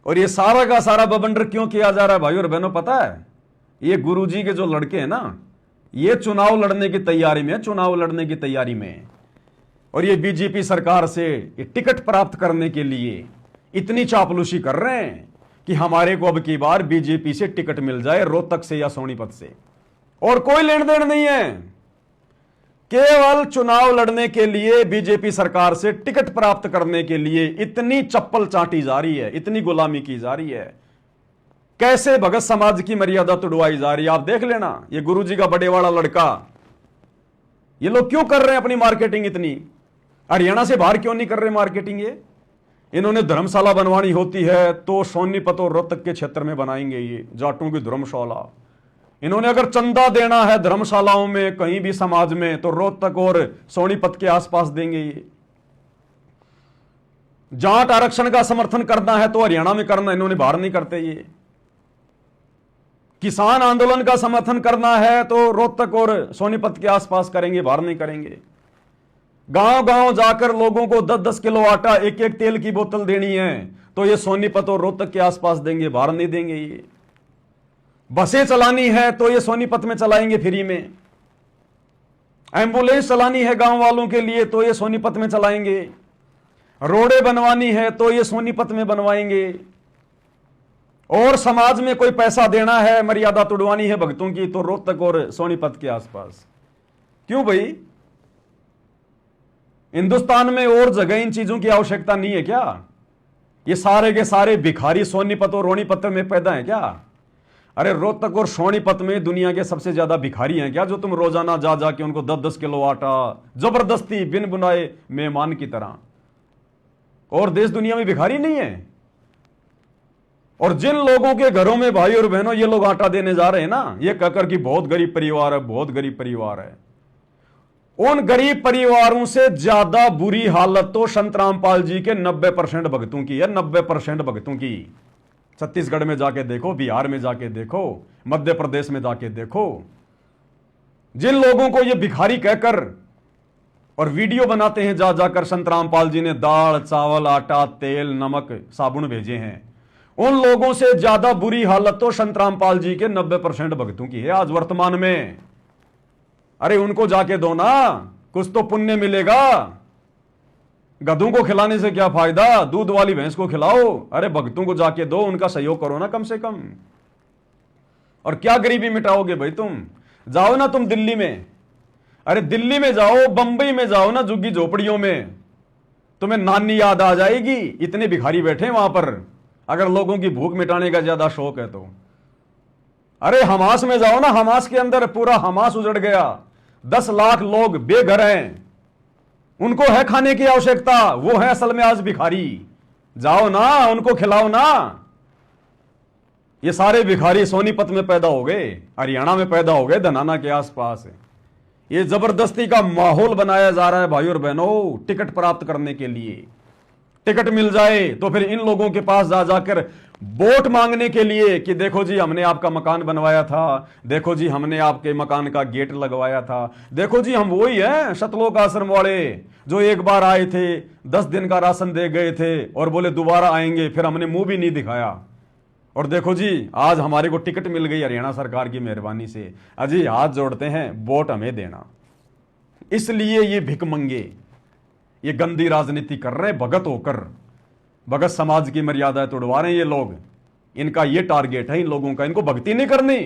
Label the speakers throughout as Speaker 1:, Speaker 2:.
Speaker 1: और ये सारा का सारा बवंडर क्यों किया जा रहा है भाई और बहनों, पता है? ये गुरुजी के जो लड़के हैं ना, ये चुनाव लड़ने की तैयारी में, चुनाव लड़ने की तैयारी में, और ये बीजेपी सरकार से ये टिकट प्राप्त करने के लिए इतनी चापलूसी कर रहे हैं कि हमारे को अब की बार बीजेपी से टिकट मिल जाए, रोहतक से या सोनीपत से, और कोई लेन देन नहीं है। केवल चुनाव लड़ने के लिए, बीजेपी सरकार से टिकट प्राप्त करने के लिए इतनी चप्पल चाटी जा रही है, इतनी गुलामी की जा रही है, कैसे भगत समाज की मर्यादा तुड़वाई जा रही है। आप देख लेना, ये गुरुजी का बड़े वाला लड़का, ये लोग क्यों कर रहे हैं अपनी मार्केटिंग इतनी? हरियाणा से बाहर क्यों नहीं कर रहे मार्केटिंग? ये इन्होंने धर्मशाला बनवानी होती है तो सोनीपत और रोहतक के क्षेत्र में बनाएंगे, ये जाटों की धर्मशाला। इन्होंने अगर चंदा देना है धर्मशालाओं में कहीं भी समाज में, तो रोहतक और सोनीपत के आसपास देंगे ये। जाट आरक्षण का समर्थन करना है तो हरियाणा में करना, इन्होंने बाहर नहीं करते ये। किसान आंदोलन का समर्थन करना है तो रोहतक और सोनीपत के आसपास करेंगे, बाहर नहीं करेंगे। गांव गांव जाकर लोगों को 10-10 किलो आटा, एक एक तेल की बोतल देनी है तो ये सोनीपत और रोहतक के आसपास देंगे, बाहर नहीं देंगे ये। बसें चलानी है तो ये सोनीपत में चलाएंगे फ्री में। एम्बुलेंस चलानी है गांव वालों के लिए तो ये सोनीपत में चलाएंगे। रोडें बनवानी है तो ये सोनीपत में बनवाएंगे। और समाज में कोई पैसा देना है, मर्यादा तुड़वानी है भक्तों की, तो रोहतक और सोनीपत के आसपास। क्यों भाई? हिंदुस्तान में और जगह इन चीजों की आवश्यकता नहीं है क्या? ये सारे के सारे भिखारी सोनीपत और रोनीपत में पैदा हैं क्या? अरे रोहतक और सोनीपत में दुनिया के सबसे ज्यादा भिखारी हैं क्या, जो तुम रोजाना जा जाके उनको 10-10 किलो आटा जबरदस्ती बिन बुनाए मेहमान की तरह? और देश दुनिया में भिखारी नहीं है? और जिन लोगों के घरों में भाई और बहनों ये लोग आटा देने जा रहे हैं ना, ये कहकर कि बहुत गरीब परिवार है, बहुत गरीब परिवार है, उन गरीब परिवारों से ज्यादा बुरी हालत तो संत रामपाल जी के 90% भक्तों की है। 90% भक्तों की। छत्तीसगढ़ में जाके देखो, बिहार में जाके देखो, मध्य प्रदेश में जाके देखो। जिन लोगों को ये भिखारी कहकर और वीडियो बनाते हैं जा जाकर संत रामपाल जी ने दाल चावल आटा तेल नमक साबुन भेजे हैं, उन लोगों से ज्यादा बुरी हालत तो संत रामपाल जी के 90% भक्तों की है आज वर्तमान में। अरे उनको जाके दो ना, कुछ तो पुण्य मिलेगा। गधों को खिलाने से क्या फायदा, दूध वाली भैंस को खिलाओ। अरे भक्तों को जाके दो, उनका सहयोग करो ना कम से कम। और क्या गरीबी मिटाओगे भाई तुम? जाओ ना तुम दिल्ली में, अरे दिल्ली में जाओ, बंबई में जाओ ना, झुग्गी झोपड़ियों में, तुम्हें नानी याद आ जाएगी। इतने भिखारी बैठे हैं वहां पर, अगर लोगों की भूख मिटाने का ज्यादा शौक है तो। अरे हमास में जाओ ना, हमास के अंदर पूरा हमास उजड़ गया, 10 लाख लोग बेघर हैं, उनको है खाने की आवश्यकता, वो है असल में आज भिखारी। जाओ ना, उनको खिलाओ ना। ये सारे भिखारी सोनीपत में पैदा हो गए, हरियाणा में पैदा हो गए, धनाना के आसपास। ये जबरदस्ती का माहौल बनाया जा रहा है भाई और बहनों, टिकट प्राप्त करने के लिए। टिकट मिल जाए तो फिर इन लोगों के पास जा जाकर वोट मांगने के लिए कि देखो जी हमने आपका मकान बनवाया था, देखो जी हमने आपके मकान का गेट लगवाया था, देखो जी हम वही हैं सतलोक आश्रम वाले जो एक बार आए थे, 10 दिन का राशन दे गए थे और बोले दोबारा आएंगे, फिर हमने मुंह भी नहीं दिखाया। और देखो जी आज हमारे को टिकट मिल गई हरियाणा सरकार की मेहरबानी से, अजी हाथ जोड़ते हैं, वोट हमें देना। इसलिए ये भिखमंगे ये गंदी राजनीति कर रहे हैं, भगत होकर भगत समाज की मर्यादा तोड़वा रहे हैं ये लोग। इनका ये टारगेट है इन लोगों का। इनको भक्ति नहीं करनी,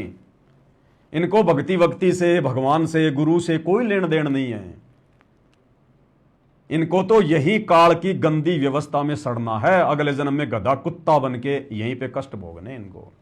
Speaker 1: इनको भक्ति वक्ति से, भगवान से, गुरु से कोई लेन देन नहीं है। इनको तो यही काल की गंदी व्यवस्था में सड़ना है, अगले जन्म में गधा कुत्ता बन के यहीं पे कष्ट भोगने इनको।